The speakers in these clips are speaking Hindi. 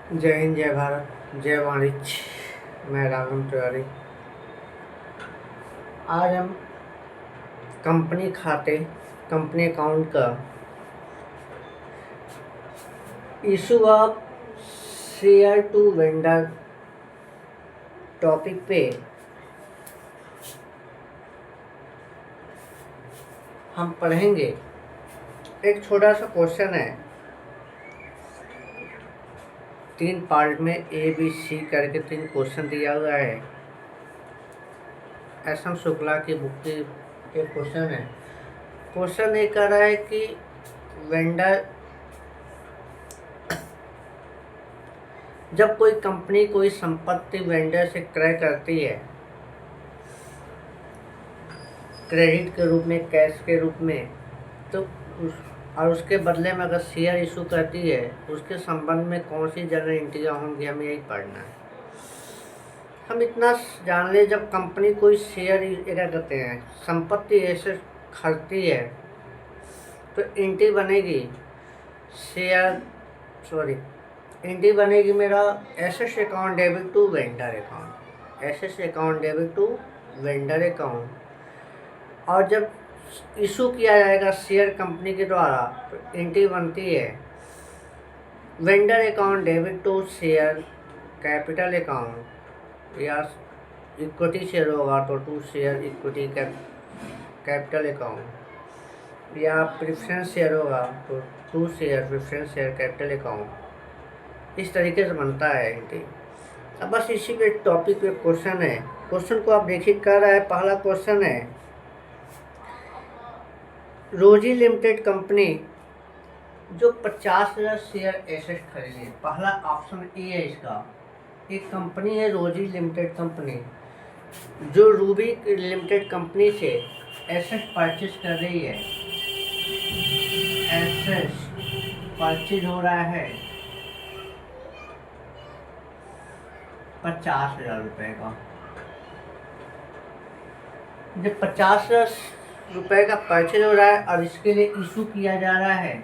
जय हिंद, जय भारत, जय वाणिज्य। मैं राघव तिवारी। आज हम कंपनी खाते, कंपनी अकाउंट का issue of share to vendor topic पे हम पढ़ेंगे। एक छोटा सा क्वेश्चन है, 3 पार्ट में ABC करके 3 क्वेश्चन दिया हुआ है। एस एम शुक्ला की बुक की एक क्वेश्चन है। क्वेश्चन ये कह रहा है कि वेंडर, जब कोई कंपनी कोई संपत्ति वेंडर से क्रय करती है क्रेडिट के रूप में, कैश के रूप में, तो उसके बदले में अगर शेयर इशू करती है, उसके संबंध में कौन सी जनरल एंट्रियाँ होंगी, हमें यही पढ़ना है। हम इतना जान ले, जब कंपनी कोई शेयर क्या कहते हैं संपत्ति ऐसे खरीदती है तो एंट्री बनेगी एंट्री बनेगी मेरा asset account debit to vendor account, asset account debit to vendor account. और जब इशू किया जाएगा शेयर कंपनी के द्वारा तो एंट्री बनती है vendor account debit to share capital account, या इक्विटी शेयर होगा तो to share equity capital account, या प्रेफरेंस शेयर होगा तो to share preference share capital account. इस तरीके से बनता है एंट्री। अब बस इसी पे टॉपिक पे क्वेश्चन है। क्वेश्चन को आप देखिए, कर रहा है। पहला क्वेश्चन है, रोजी लिमिटेड कंपनी जो 50,000 शेयर एसेट खरीदे। पहला ऑप्शन ए है इसका। एक कंपनी है रोजी लिमिटेड कंपनी, जो रूबी लिमिटेड कंपनी से एसेट परचेज कर रही है। एसेट परचेज हो रहा है 50,000 रुपये का। जब 50,000 रुपये का परचेज हो रहा है और इसके लिए इशू किया जा रहा है,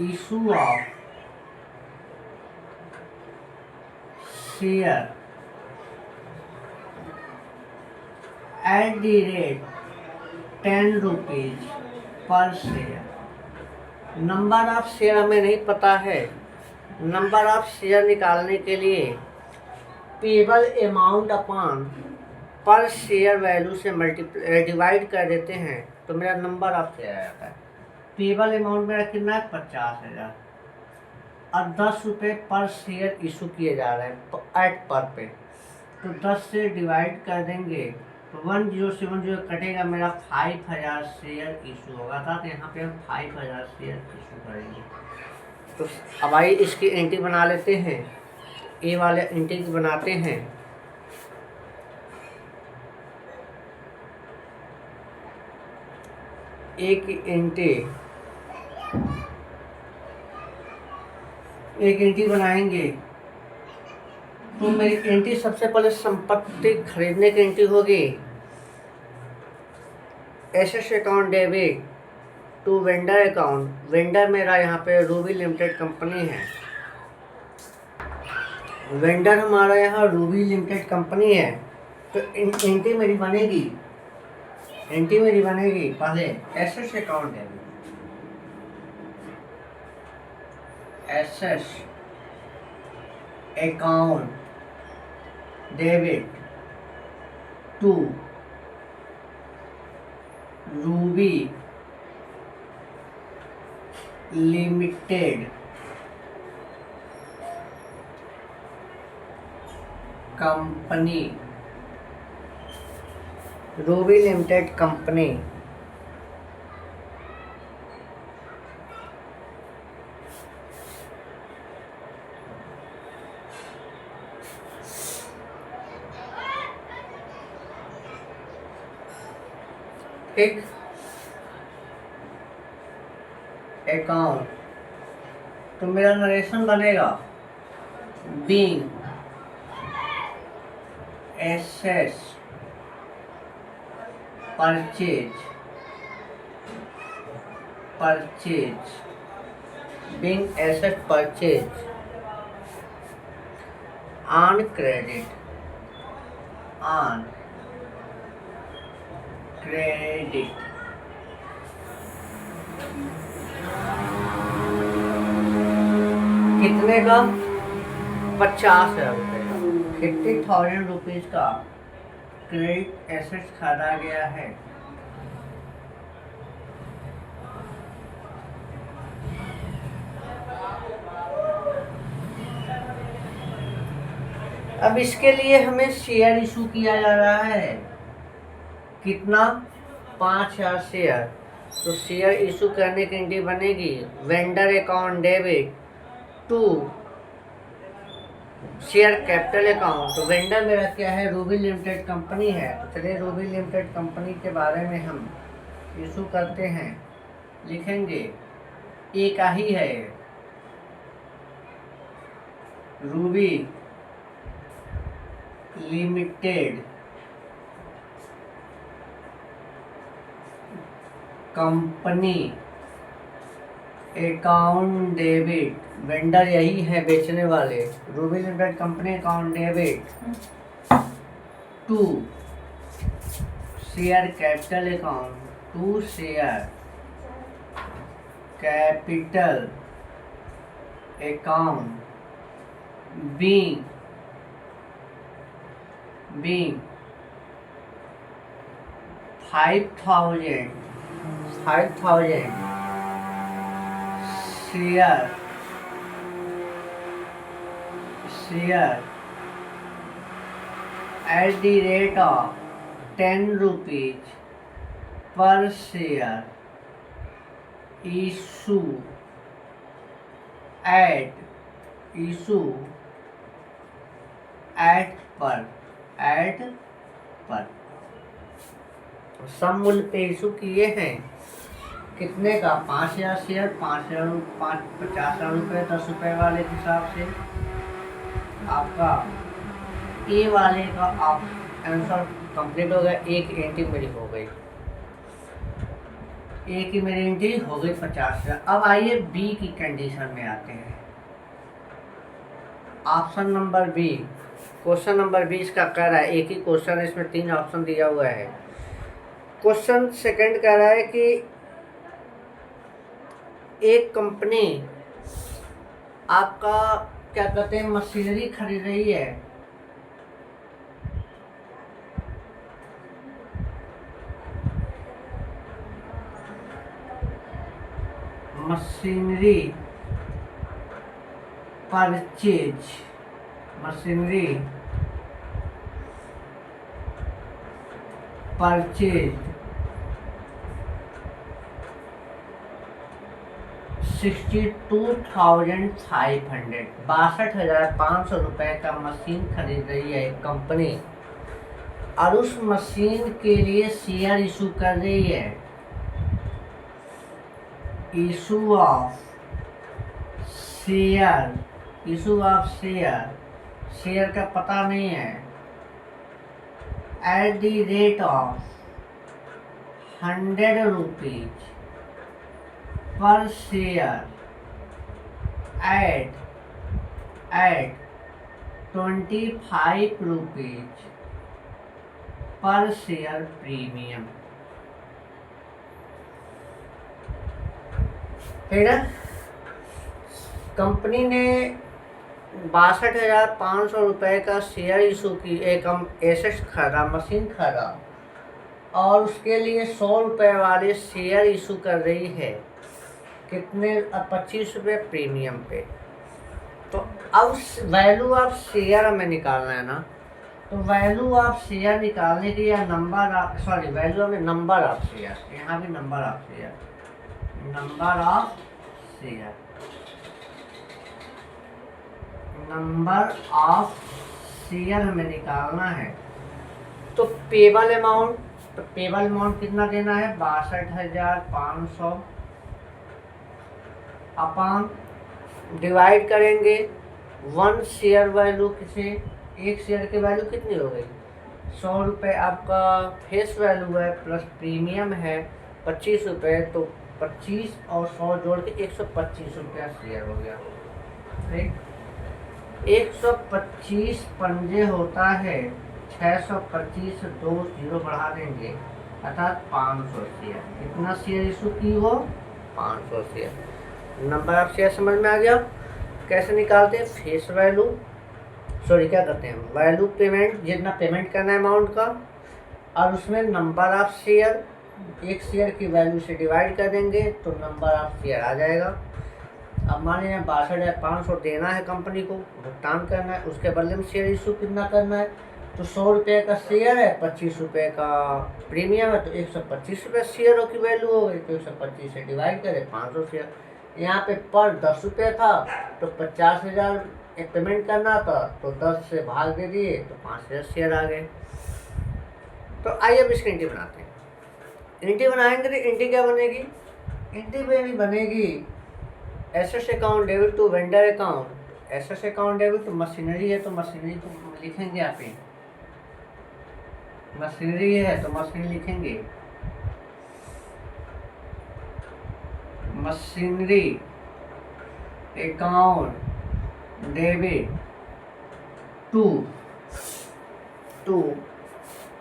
issue of share at the rate 10 rupees per share. Number of share हमें नहीं पता है। नंबर ऑफ शेयर निकालने के लिए पेबल अमाउंट अपॉन पर शेयर वैल्यू से डिवाइड कर देते हैं तो मेरा नंबर ऑफ शेयर आ जाता है। पेबल अमाउंट मेरा कितना है, 50,000, और 10 रुपये पर शेयर इशू किए जा रहे हैं एट पर पे। तो 10 से डिवाइड कर देंगे तो 1070 कटेगा, मेरा 5,000 शेयर इशू होगा था। तो यहाँ पे हम 5,000 शेयर इशू करेंगे। तो अब आइए इसकी एंट्री बना लेते हैं। ए वाले एंट्री की बनाते हैं। एक एंट्री बनाएंगे तो मेरी एंट्री सबसे पहले संपत्ति खरीदने की एंट्री होगी। Asset account debit to vendor account. Vendor मेरा यहाँ पे रूबी लिमिटेड कंपनी है। वेंडर हमारा यहाँ रूबी लिमिटेड कंपनी है। तो एंट्री मेरी बनेगी पहले asset account debit, asset account debit to Ruby limited company, Ruby limited company. ठीक, अकाउंट तो मेरा नरेशन बनेगा being assets purchase being asset purchase on credit, on credit. कितने का? 50,000 रुपये का, 50,000 रुपीज़ का क्रेडिट एसेट्स खरीदा गया है। अब इसके लिए हमें शेयर इशू किया जा रहा है। कितना? 5,000 शेयर। तो शेयर इशू करने की एंट्री बनेगी vendor account debit to share capital account. तो वेंडर मेरा क्या है? रूबी लिमिटेड कंपनी है। तो चलिए रूबी लिमिटेड कंपनी के बारे में हम इशू करते हैं। लिखेंगे एक ही है, Ruby limited company account debit. Vendor यही है, बेचने वाले। Ruby limited company account debit to share capital account, to share capital account being 5,000 share at the rate of 10 rupees per share issue पर सम मूल्य पे इशू किए हैं। कितने का? 5,000 शेयर, 50,000 रुपये 10 रुपये वाले के हिसाब से। आपका ए वाले का आप आंसर कंप्लीट हो गया। एक एंट्री मेरी हो गई, ए की मेरी एंट्री हो गई 50,000। अब आइए बी की कंडीशन में आते हैं। Option number B, question number 20 का कह रहा है, एक ही क्वेश्चन है, इसमें 3 ऑप्शन दिया हुआ है। क्वेश्चन सेकंड कह रहा है कि एक कंपनी आपका क्या कहते हैं मशीनरी खरीद रही है। मशीनरी परचेज 62,500 रुपए का मशीन खरीद रही है एक कंपनी, और उस मशीन के लिए शेयर इशू कर रही है। इशू ऑफ शेयर का पता नहीं है। Eight the rate of 100 rupees per share eight 25 rupees per share premium. है ना? कंपनी ने 62,500 रुपये का शेयर इशू की, एक एसेट खरीदा, मशीन खरीदा, और उसके लिए 100 रुपये वाले शेयर इशू कर रही है। कितने? 25 रुपये प्रीमियम पे। तो अब वैल्यू ऑफ शेयर हमें निकालना है ना। तो वैल्यू ऑफ शेयर निकालने के लिए नंबर ऑफ शेयर, यहाँ भी नंबर ऑफ शेयर हमें निकालना है। तो पेबल अमाउंट कितना देना है? 62,500 अपॉन डिवाइड करेंगे 1 शेयर वैल्यू से। एक शेयर की वैल्यू कितनी हो गई? 100 रुपये आपका फेस वैल्यू है, प्लस प्रीमियम है 25 रुपये, तो 25 और 100 जोड़ के 125 रुपया शेयर हो गया। ठीक, 125 पंजे होता है 625, 2 जीरो बढ़ा देंगे अर्थात 500 शेयर। कितना शेयर इशू की हो? 500 शेयर। नंबर ऑफ शेयर समझ में आ गया? कैसे निकालते हैं? फेस वैल्यू, सॉरी क्या करते हैं, वैल्यू पेमेंट, जितना पेमेंट करना है अमाउंट का, और उसमें नंबर ऑफ शेयर, एक शेयर की वैल्यू से डिवाइड कर देंगे तो नंबर ऑफ शेयर आ जाएगा। अब मान लीजिए 62,500 देना है कंपनी को, भुगतान करना है, उसके बदले में शेयर इशू कितना करना है, तो 100 रुपये का शेयर है, 25 रुपये का प्रीमियम है, तो 125 रुपये शेयरों की वैल्यू हो गई, तो 125 से डिवाइड करें 500 शेयर। यहाँ पे पर 10 रुपये था तो 50,000 एक पेमेंट करना था, तो 10 से भाग दे दिए तो 5,000 शेयर आ गए। तो आइए अब इसकी एंट्री बनाते हैं। एंट्री बनाएंगे तो एंट्री क्या बनेगी? एंट्री बनेगी assets account debit to vendor account. Assets account debit तो मशीनरी है, तो मशीनरी को लिखेंगे यहाँ पे, मशीनरी है तो मशीनरी लिखेंगे, machinery account debit to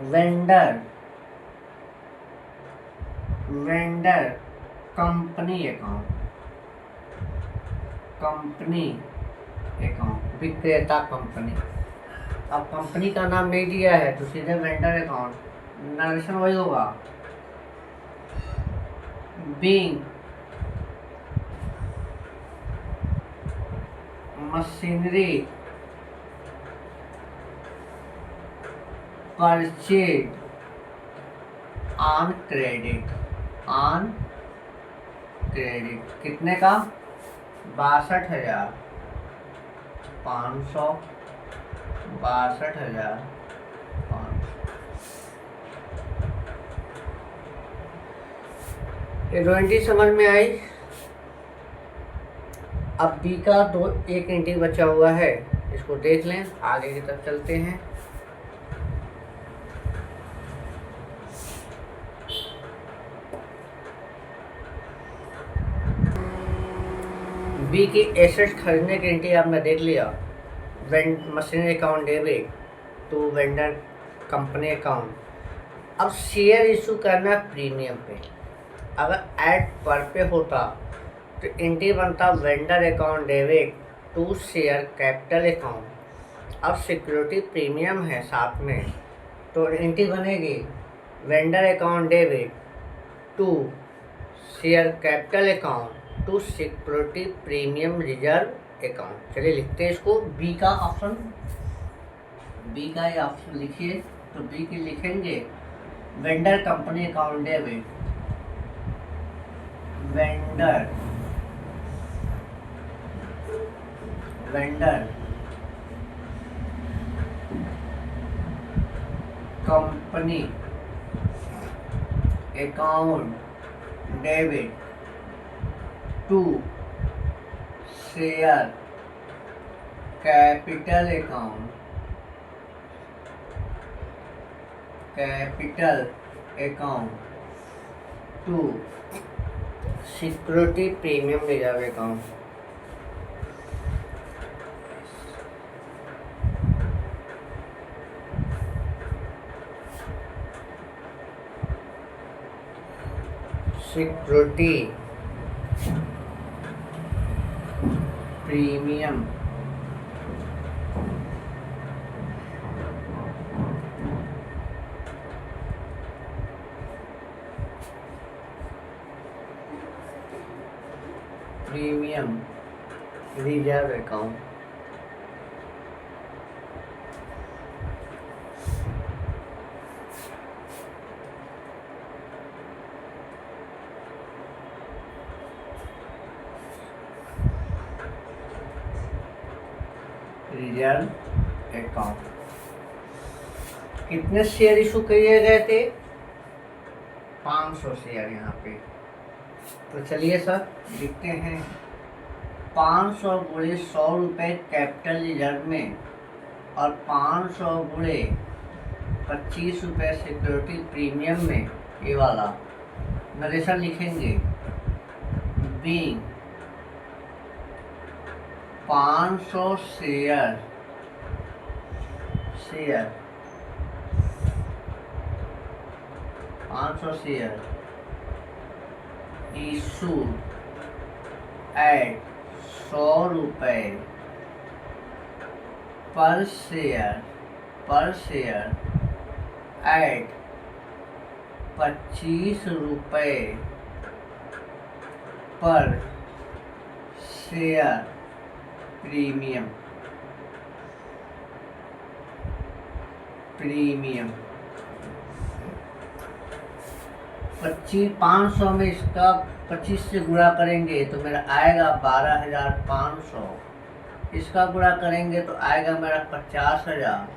vendor company account, विक्रेता कंपनी। अब कंपनी का नाम नहीं दिया है तो सीधे वेंडर अकाउंट, नरेशन वही होगा, being machinery purchase on credit, कितने का? 62,500, 62,500। ये दो एंट्री समझ में आई। अब बी का एक एंट्री बचा हुआ है, इसको देख लें, आगे की तरफ चलते हैं। बी की एसेट खरीदने की एंट्री आपने देख लिया, machinery account debit to vendor company account. अब शेयर इशू करना प्रीमियम पे, अगर ऐड पर पे होता तो एंट्री बनता vendor account debit to share capital account. अब सिक्योरिटी प्रीमियम है साथ में, तो एंट्री बनेगी vendor account debit to share capital account to security premium reserve account. चलिए लिखते हैं इसको, बी का ऑप्शन, बी का ये ऑप्शन लिखिए। तो बी की लिखेंगे vendor company account debit, vendor company account debit to share capital account to security premium reserve account. Security premium reserve account. Reserve account. कितने शेयर इशू किए गए थे? 500 शेयर यहाँ पे। तो चलिए सर लिखते हैं 500 गुणे 100 रुपये कैपिटल रिजर्व में और 500 गुणे 25 रुपये सिक्योरिटी प्रीमियम में, ये वाला नरेशन लिखेंगे being 500 share 500 share issued at 100 रुपये पर शेयर एट 25 रुपये पर शेयर प्रीमियम 500 में इसका 25 से गुणा करेंगे तो मेरा आएगा 12,500। इसका गुणा करेंगे तो आएगा मेरा 50,000।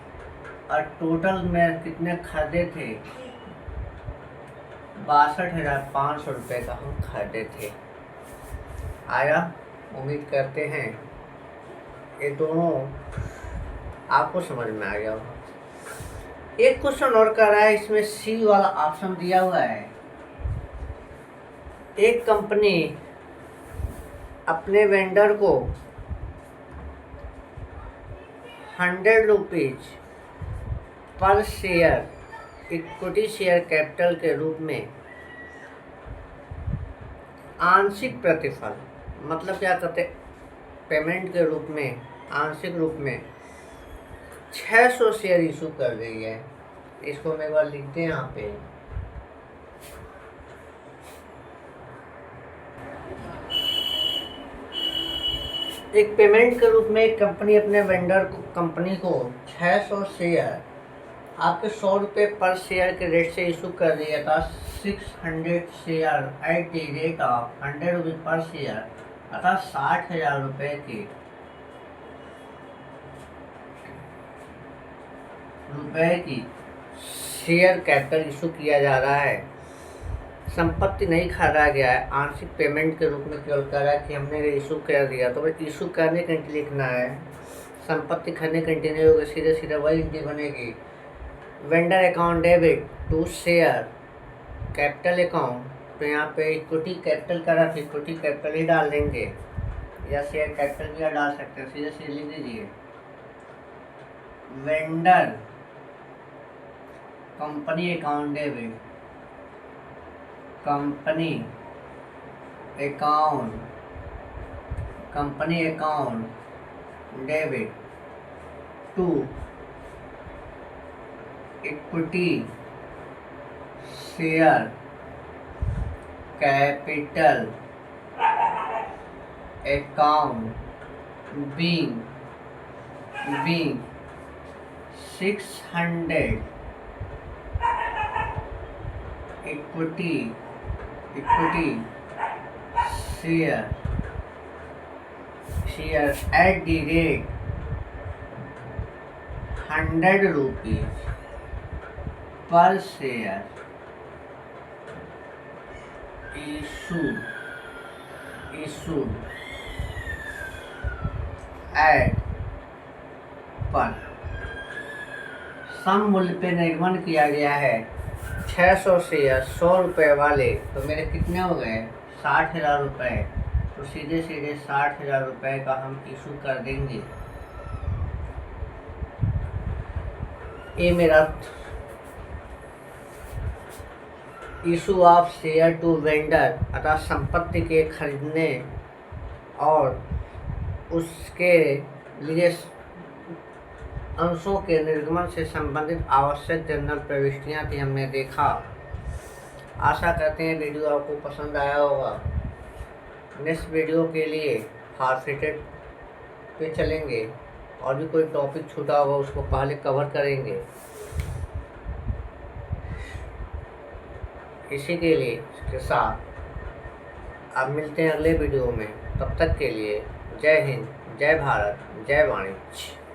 और टोटल में कितने खरीदे थे? 62,500 रुपये का हम खरीदे थे। आया? उम्मीद करते हैं ये दोनों आपको समझ में आ गया होगा। एक क्वेश्चन और कर रहा है, इसमें सी वाला ऑप्शन दिया हुआ है। एक कंपनी अपने वेंडर को 100 rupees per share equity share capital के रूप में आंशिक प्रतिफल, मतलब क्या कहते, पेमेंट के रूप में आंशिक रूप में 600 शेयर इशू कर रही है। इसको हम एक बार लिखते हैं यहाँ पे। एक पेमेंट के रूप में कंपनी अपने वेंडर को, कंपनी को 600 शेयर आपके 100 रुपये पर शेयर के रेट से इशू कर दिया था। 600 share at the rate of 100 रुपये पर शेयर, अर्थात 60,000 रुपये के शेयर कैपिटल इशू किया जा रहा है। संपत्ति नहीं खरीदा गया है, आंशिक पेमेंट के रूप में केवल कह रहा है कि हमने इशू कर दिया। तो इशू करने का एंट्री लिखना है, संपत्ति खरीदने का एंट्री नहीं होगा, सीधे सीधे वही एंट्री बनेगी। Vendor account debit to share capital account, तो यहाँ पे इक्विटी कैपिटल का रख इक्विटी कैपिटल ही डाल देंगे, या शेयर कैपिटल भी डाल सकते हैं, सीधे सीधे लिख दीजिए। Vendor company account debit, company account debit to equity share capital account being 600 equity share at the rate 100 rupees per share issued at par सम मूल्य पे निर्गमन किया गया है। 600 शेयर 100 रुपये वाले, तो मेरे कितने हो गए? 60,000 रुपये। तो सीधे सीधे 60,000 रुपये का हम इशू कर देंगे। ये मेरा issue of share to vendor, अर्थात संपत्ति के खरीदने और उसके लिए अंशों के निर्गमन से संबंधित आवश्यक जनरल प्रविष्टियाँ थी, हमने देखा। आशा करते हैं वीडियो आपको पसंद आया होगा। नेक्स्ट वीडियो के लिए फॉरफिटेड पे चलेंगे, और भी कोई टॉपिक छूटा होगा उसको पहले कवर करेंगे। इसी के लिए के साथ अब मिलते हैं अगले वीडियो में। तब तक के लिए जय हिंद, जय भारत, जय वाणिज्य।